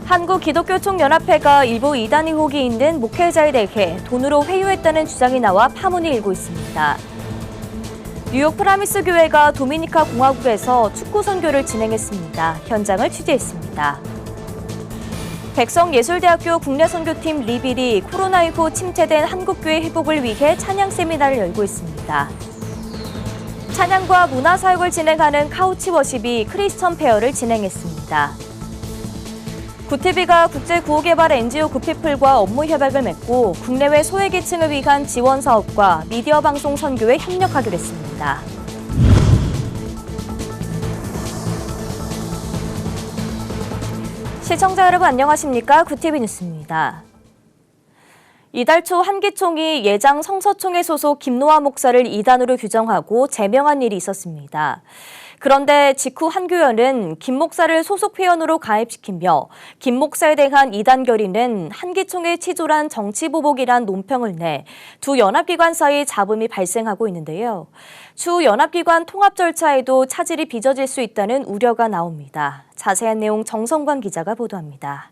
한국기독교총연합회가 일부 이단 의혹이 있는 목회자에 대해 돈으로 회유했다는 주장이 나와 파문이 일고 있습니다. 뉴욕 프라미스 교회가 도미니카 공화국에서 축구 선교를 진행했습니다. 현장을 취재했습니다. 백성예술대학교 국내선교팀 리빌이 코로나19 침체된 한국교회 회복을 위해 찬양 세미나를 열고 있습니다. 찬양과 문화사역을 진행하는 카우치워십이 크리스천 페어를 진행했습니다. 구티비가 국제구호개발 NGO 구피플과 업무 협약을 맺고 국내외 소외계층을 위한 지원 사업과 미디어 방송 선교에 협력하기로 했습니다. 시청자 여러분 안녕하십니까? 구티비 뉴스입니다. 이달 초 한기총이 예장 성서총회 소속 김노하 목사를 이단으로 규정하고 제명한 일이 있었습니다. 그런데 직후 한 교연은 김 목사를 소속 회원으로 가입시키며 김 목사에 대한 이단 결의는 한기총의 치졸한 정치보복이란 논평을 내 두 연합기관 사이 잡음이 발생하고 있는데요. 추후 연합기관 통합 절차에도 차질이 빚어질 수 있다는 우려가 나옵니다. 자세한 내용 정성관 기자가 보도합니다.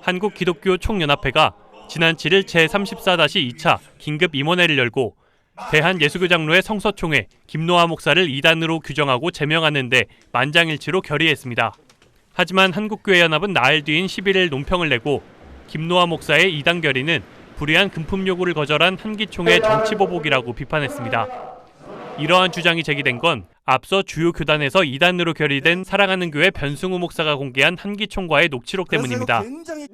한국기독교총연합회가 지난 7일 제34-2차 긴급 임원회를 열고 대한예수교장로회 성서총회 김노하 목사를 이단으로 규정하고 제명하는 데 만장일치로 결의했습니다. 하지만 한국교회연합은 나흘 뒤인 11일 논평을 내고 김노하 목사의 이단 결의는 불이한 금품 요구를 거절한 한기총의 정치보복이라고 비판했습니다. 이러한 주장이 제기된 건 앞서 주요 교단에서 이단으로 결의된 사랑하는 교회 변승우 목사가 공개한 한기총과의 녹취록 때문입니다.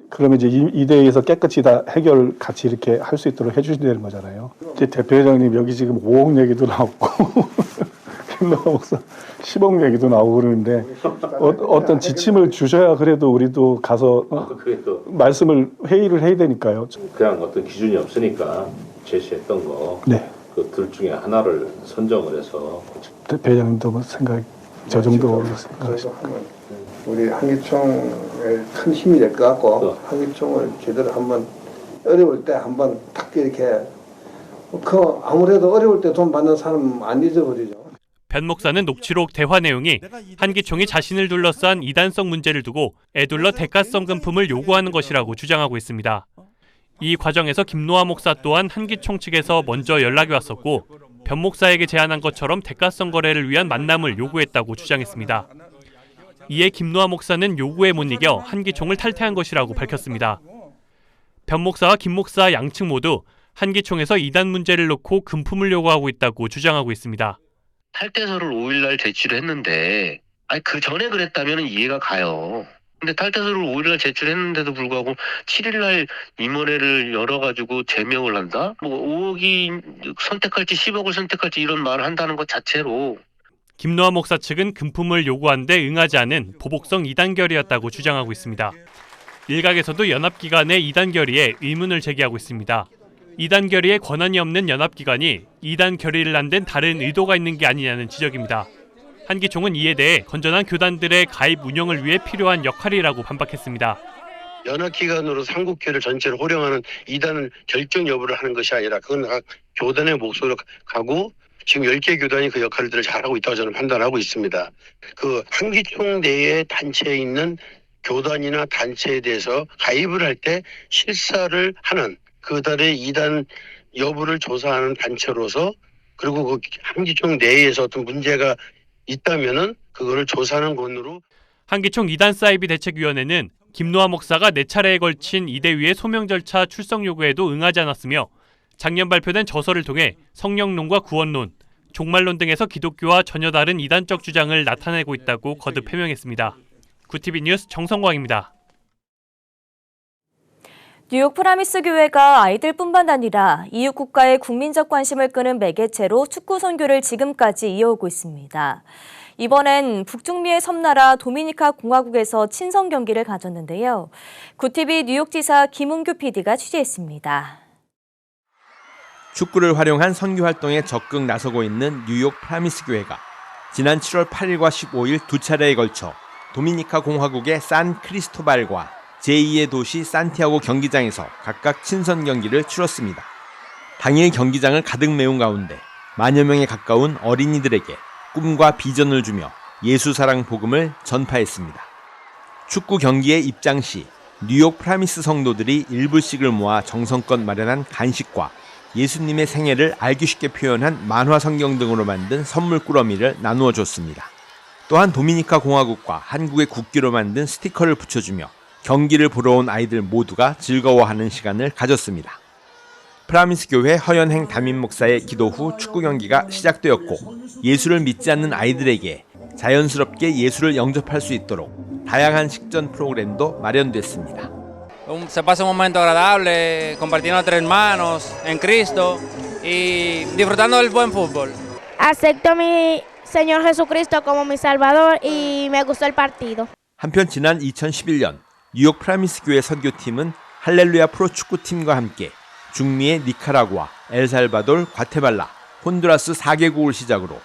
그러면 이제 이 대회에서 깨끗이 다 해결 같이 이렇게 할 수 있도록 해주신다는 거잖아요. 이제 대표회장님 여기 지금 5억 얘기도 나오고 김노하 목사 10억 얘기도 나오고 그러는데 어떤 지침을 주셔야 그래도 우리도 가서 말씀을 회의를 해야 되니까요. 그냥 어떤 기준이 없으니까 제시했던 거. 네. 그 둘 중에 하나를 선정을 해서 대표회장님도 뭐 생각 저 정도 생각하시고 우리 한기총에 큰 힘이 될 것 같고 한기총을 제대로 한번 어려울 때 한번 탁 이렇게 아무래도 어려울 때 돈 받는 사람 안 잊어버리죠. 변 목사는 녹취록 대화 내용이 한기총이 자신을 둘러싼 이단성 문제를 두고 애둘러 대가성 금품을 요구하는 것이라고 주장하고 있습니다. 이 과정에서 김노하 목사 또한 한기총 측에서 먼저 연락이 왔었고 변 목사에게 제안한 것처럼 대가성 거래를 위한 만남을 요구했다고 주장했습니다. 이에 김노하 목사는 요구에 못 이겨 한기총을 탈퇴한 것이라고 밝혔습니다. 변 목사와 김 목사 양측 모두 한기총에서 이단 문제를 놓고 금품을 요구하고 있다고 주장하고 있습니다. 탈퇴서를 5일날 제출했는데 그 전에 그랬다면 이해가 가요. 근데 탈퇴서를 5일날 제출했는데도 불구하고 7일날 임원회를 열어가지고 제명을 한다? 5억이 선택할지 10억을 선택할지 이런 말을 한다는 것 자체로 김노하 목사 측은 금품을 요구하는데 응하지 않은 보복성 이단 결의였다고 주장하고 있습니다. 일각에서도 연합기관의 이단 결의에 의문을 제기하고 있습니다. 이단 결의에 권한이 없는 연합기관이 이단 결의를 한 데는 다른 의도가 있는 게 아니냐는 지적입니다. 한기총은 이에 대해 건전한 교단들의 가입 운영을 위해 필요한 역할이라고 반박했습니다. 연합기관으로 한국교회를 전체를 호령하는 이단을 결정 여부를 하는 것이 아니라 그건 교단의 몫으로 가고 지금 10개 교단이 그 역할들을 잘하고 있다고 저는 판단하고 있습니다. 그 한기총 내에 단체에 있는 교단이나 단체에 대해서 가입을 할 때 실사를 하는 그들의 이단 여부를 조사하는 단체로서 그리고 그 한기총 내에서 어떤 문제가 있다면은 그거를 조사하는 건으로 한기총 이단 사이비 대책위원회는 김노하 목사가 4차례에 걸친 이대위의 소명 절차 출석 요구에도 응하지 않았으며 작년 발표된 저서를 통해 성령론과 구원론, 종말론 등에서 기독교와 전혀 다른 이단적 주장을 나타내고 있다고 거듭 해명했습니다. 구티비 뉴스 정성광입니다. 뉴욕 프라미스 교회가 아이들뿐만 아니라 이웃 국가의 국민적 관심을 끄는 매개체로 축구 선교를 지금까지 이어오고 있습니다. 이번엔 북중미의 섬나라 도미니카 공화국에서 친선 경기를 가졌는데요. 구티비 뉴욕지사 김은규 PD가 취재했습니다. 축구를 활용한 선교 활동에 적극 나서고 있는 뉴욕 프라미스 교회가 지난 7월 8일과 15일 두 차례에 걸쳐 도미니카 공화국의 산 크리스토발과 제2의 도시 산티아고 경기장에서 각각 친선 경기를 치렀습니다. 당일 경기장을 가득 메운 가운데 만여 명에 가까운 어린이들에게 꿈과 비전을 주며 예수 사랑 복음을 전파했습니다. 축구 경기에 입장 시 뉴욕 프라미스 성도들이 일불씩을 모아 정성껏 마련한 간식과 예수님의 생애를 알기 쉽게 표현한 만화 성경 등으로 만든 선물 꾸러미를 나누어 줬습니다. 또한 도미니카 공화국과 한국의 국기로 만든 스티커를 붙여주며 경기를 보러 온 아이들 모두가 즐거워하는 시간을 가졌습니다. 프라미스 교회 허연행 담임 목사의 기도 후 축구 경기가 시작되었고 예수를 믿지 않는 아이들에게 자연스럽게 예수를 영접할 수 있도록 다양한 식전 프로그램도 마련됐습니다. Se pasa un momento agradable compartiendo entre hermanos en Cristo y disfrutando del buen fútbol. Acepto a mi Señor Jesucristo como mi Salvador y me gustó el partido. 한편 지난 2011년 뉴욕 프라미스 교회 선교팀은 할렐루야 프로축구팀과 함께 중미의 니카라구아, 엘살바돌, 과테말라, 혼두라스 4개국을 시작으로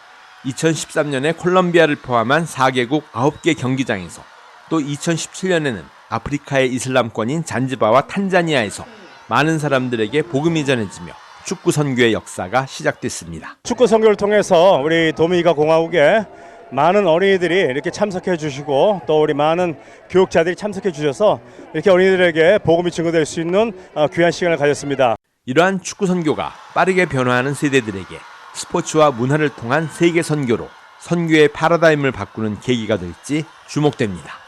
2013년에 콜롬비아를 포함한 4개국 9개 경기장에서 또 2017년에는 아프리카의 이슬람권인 잔지바와 탄자니아에서 많은 사람들에게 복음이 전해지며 축구 선교의 역사가 시작됐습니다. 축구 선교를 통해서 우리 도미니카 공화국에 많은 어린이들이 이렇게 참석해 주시고 또 우리 많은 교육자들이 참석해 주셔서 이렇게 어린이들에게 복음이 증거될 수 있는 귀한 시간을 가졌습니다. 이러한 축구 선교가 빠르게 변화하는 세대들에게 스포츠와 문화를 통한 세계 선교로 선교의 패러다임을 바꾸는 계기가 될지 주목됩니다.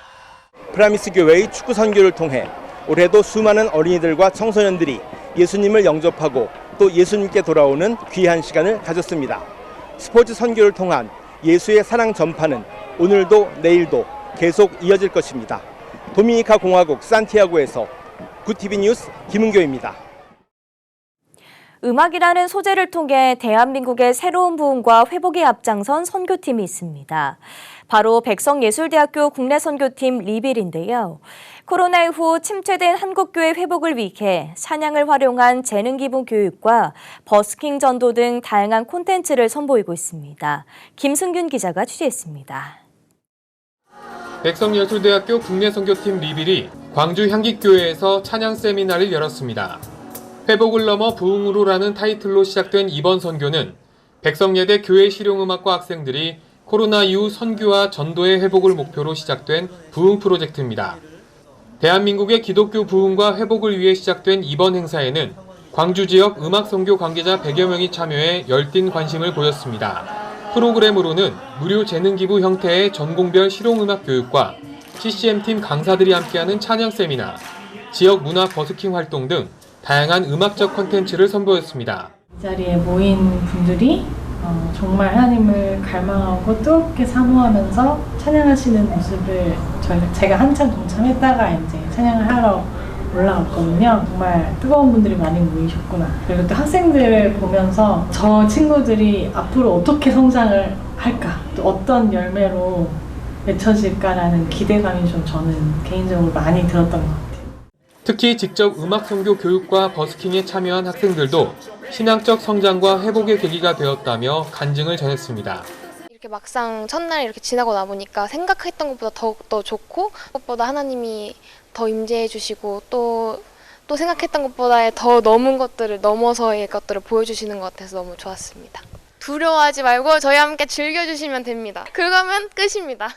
프라미스 교회의 축구 선교를 통해 올해도 수많은 어린이들과 청소년들이 예수님을 영접하고 또 예수님께 돌아오는 귀한 시간을 가졌습니다. 스포츠 선교를 통한 예수의 사랑 전파는 오늘도 내일도 계속 이어질 것입니다. 도미니카 공화국 산티아고에서 굿TV 뉴스 김은교입니다. 음악이라는 소재를 통해 대한민국의 새로운 부흥과 회복에 앞장선 선교팀이 있습니다. 바로 백성예술대학교 국내 선교팀 리빌인데요. 코로나 이후 침체된 한국교회 회복을 위해 찬양을 활용한 재능 기부 교육과 버스킹 전도 등 다양한 콘텐츠를 선보이고 있습니다. 김승균 기자가 취재했습니다. 백성예술대학교 국내 선교팀 리빌이 광주 향기교회에서 찬양 세미나를 열었습니다. 회복을 넘어 부흥으로라는 타이틀로 시작된 이번 선교는 백성예대 교회 실용음악과 학생들이 코로나 이후 선교와 전도의 회복을 목표로 시작된 부흥 프로젝트입니다. 대한민국의 기독교 부흥과 회복을 위해 시작된 이번 행사에는 광주 지역 음악 선교 관계자 100여 명이 참여해 열띤 관심을 보였습니다. 프로그램으로는 무료 재능 기부 형태의 전공별 실용음악 교육과 CCM팀 강사들이 함께하는 찬양 세미나, 지역 문화 버스킹 활동 등 다양한 음악적 콘텐츠를 선보였습니다. 이 자리에 모인 분들이 정말 하나님을 갈망하고 뜨겁게 사모하면서 찬양하시는 모습을 제가 한참 동참했다가 이제 찬양을 하러 올라갔거든요. 정말 뜨거운 분들이 많이 모이셨구나. 그리고 또 학생들을 보면서 저 친구들이 앞으로 어떻게 성장을 할까, 또 어떤 열매로 맺혀질까라는 기대감이 좀 저는 개인적으로 많이 들었던 것 같아요. 특히 직접 음악 선교 교육과 버스킹에 참여한 학생들도 신앙적 성장과 회복의 계기가 되었다며 간증을 전했습니다. 이렇게 막상 첫날 이렇게 지나고 나보니까 생각했던 것보다 더 좋고 그것보다 하나님이 더 임재해 주시고 또 생각했던 것보다 더 넘어서의 것들을 보여주시는 것 같아서 너무 좋았습니다. 두려워하지 말고 저희와 함께 즐겨주시면 됩니다. 그러면 끝입니다.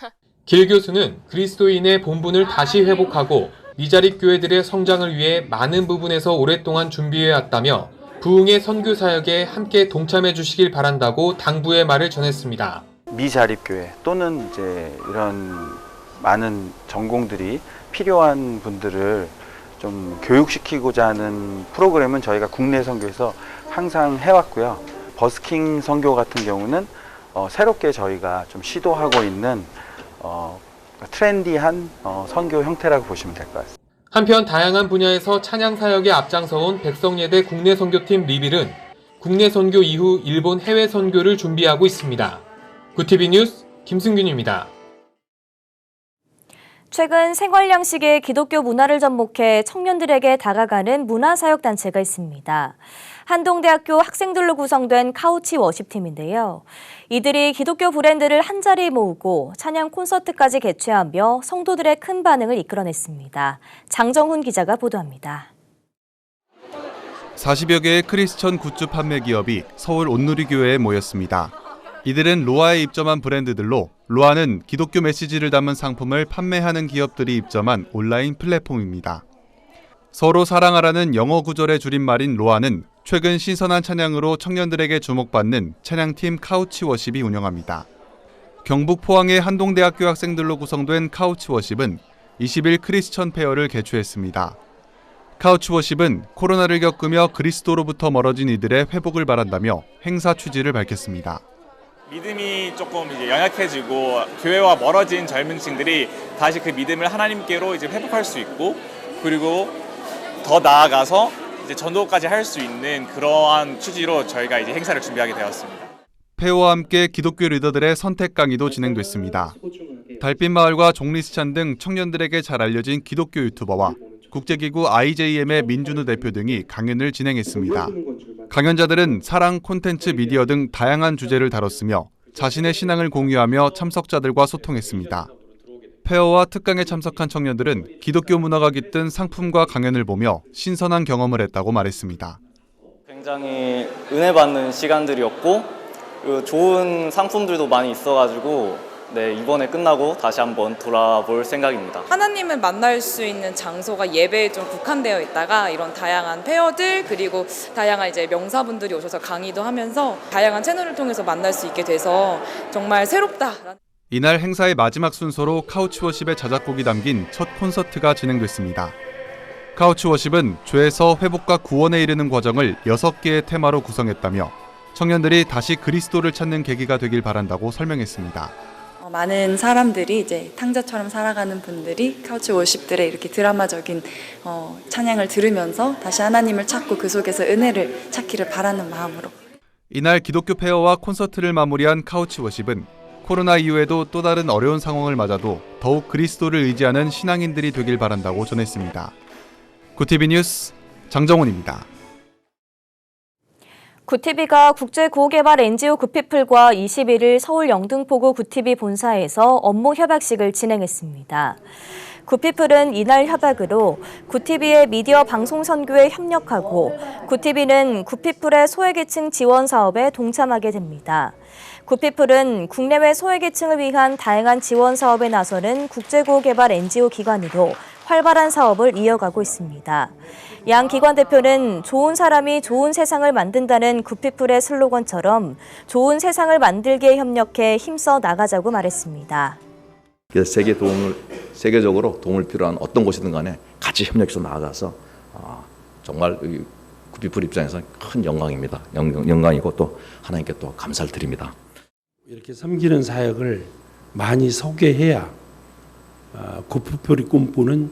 길 교수는 그리스도인의 본분을 다시 회복하고 미자립 교회들의 성장을 위해 많은 부분에서 오랫동안 준비해왔다며 부흥의 선교 사역에 함께 동참해 주시길 바란다고 당부의 말을 전했습니다. 미자립 교회 또는 이제 이런 많은 전공들이 필요한 분들을 좀 교육시키고자 하는 프로그램은 저희가 국내 선교에서 항상 해왔고요. 버스킹 선교 같은 경우는 새롭게 저희가 좀 시도하고 있는 트렌디한 선교 형태라고 보시면 될 것 같습니다. 한편 다양한 분야에서 찬양 사역에 앞장서온 백성예대 국내 선교팀 리빌은 국내 선교 이후 일본 해외 선교를 준비하고 있습니다. 굿TV 뉴스 김승균입니다. 최근 생활 양식의 기독교 문화를 접목해 청년들에게 다가가는 문화사역단체가 있습니다. 한동대학교 학생들로 구성된 카우치 워십팀인데요. 이들이 기독교 브랜드를 한자리에 모으고 찬양 콘서트까지 개최하며 성도들의 큰 반응을 이끌어냈습니다. 장정훈 기자가 보도합니다. 40여 개의 크리스천 굿즈 판매 기업이 서울 온누리교회에 모였습니다. 이들은 로아에 입점한 브랜드들로 로아는 기독교 메시지를 담은 상품을 판매하는 기업들이 입점한 온라인 플랫폼입니다. 서로 사랑하라는 영어 구절의 줄임말인 로아는 최근 신선한 찬양으로 청년들에게 주목받는 찬양팀 카우치워십이 운영합니다. 경북 포항의 한동대학교 학생들로 구성된 카우치워십은 20일 크리스천 페어를 개최했습니다. 카우치워십은 코로나를 겪으며 그리스도로부터 멀어진 이들의 회복을 바란다며 행사 취지를 밝혔습니다. 믿음이 조금 이제 연약해지고 교회와 멀어진 젊은 층들이 다시 그 믿음을 하나님께로 이제 회복할 수 있고, 그리고 더 나아가서 이제 전도까지 할 수 있는 그러한 취지로 저희가 이제 행사를 준비하게 되었습니다. 페어와 함께 기독교 리더들의 선택 강의도 진행됐습니다. 달빛마을과 종리스찬 등 청년들에게 잘 알려진 기독교 유튜버와 국제기구 IJM의 민준우 대표 등이 강연을 진행했습니다. 강연자들은 사랑, 콘텐츠, 미디어 등 다양한 주제를 다뤘으며 자신의 신앙을 공유하며 참석자들과 소통했습니다. 페어와 특강에 참석한 청년들은 기독교 문화가 깃든 상품과 강연을 보며 신선한 경험을 했다고 말했습니다. 굉장히 은혜 받는 시간들이었고 좋은 상품들도 많이 있어가지고 이번에 끝나고 다시 한번 돌아볼 생각입니다. 하나님을 만날 수 있는 장소가 예배에 좀 국한되어 있다가 이런 다양한 페어들, 그리고 다양한 이제 명사분들이 오셔서 강의도 하면서 다양한 채널을 통해서 만날 수 있게 돼서 정말 새롭다. 이날 행사의 마지막 순서로 카우치워십의 자작곡이 담긴 첫 콘서트가 진행됐습니다. 카우치워십은 죄에서 회복과 구원에 이르는 과정을 6개의 테마로 구성했다며 청년들이 다시 그리스도를 찾는 계기가 되길 바란다고 설명했습니다. 많은 사람들이 이제 탕자처럼 살아가는 분들이 카우치 워십들의 이렇게 드라마적인 찬양을 들으면서 다시 하나님을 찾고 그 속에서 은혜를 찾기를 바라는 마음으로. 이날 기독교 페어와 콘서트를 마무리한 카우치 워십은 코로나 이후에도 또 다른 어려운 상황을 맞아도 더욱 그리스도를 의지하는 신앙인들이 되길 바란다고 전했습니다. 구티비 뉴스 장정훈입니다. 구티비가 국제구호개발 NGO 구피플과 21일 서울 영등포구 구티비 본사에서 업무 협약식을 진행했습니다. 구피플은 이날 협약으로 구티비의 미디어 방송 선교에 협력하고 구티비는 구피플의 소외계층 지원 사업에 동참하게 됩니다. 구피플은 국내외 소외계층을 위한 다양한 지원 사업에 나서는 국제구호개발 NGO 기관으로 활발한 사업을 이어가고 있습니다. 양 기관 대표는 좋은 사람이 좋은 세상을 만든다는 구피플의 슬로건처럼 좋은 세상을 만들기에 협력해 힘써 나가자고 말했습니다. 그래서 세계적으로 도움을 필요한 어떤 곳이든 간에 같이 협력해서 나아가서 정말 구피플 입장에서 큰 영광입니다. 영광이고 또 하나님께 또 감사를 드립니다. 이렇게 섬기는 사역을 많이 소개해야 구피플이 꿈꾸는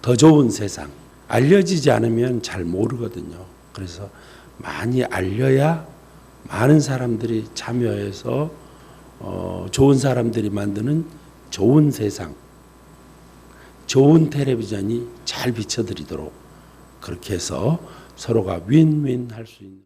더 좋은 세상, 알려지지 않으면 잘 모르거든요. 그래서 많이 알려야 많은 사람들이 참여해서 좋은 사람들이 만드는 좋은 세상, 좋은 텔레비전이 잘 비춰드리도록 그렇게 해서 서로가 윈윈 할 수 있는.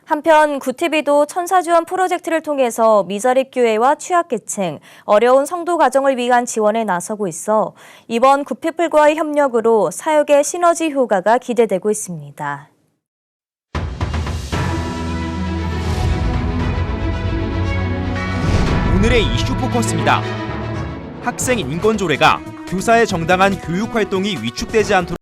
한편 구티비도 천사지원 프로젝트를 통해서 미자립교회와 취약계층, 어려운 성도 가정을 위한 지원에 나서고 있어 이번 구피플과의 협력으로 사역의 시너지 효과가 기대되고 있습니다. 오늘의 이슈 포커스입니다. 학생 인권 조례가 교사의 정당한 교육 활동이 위축되지 않도록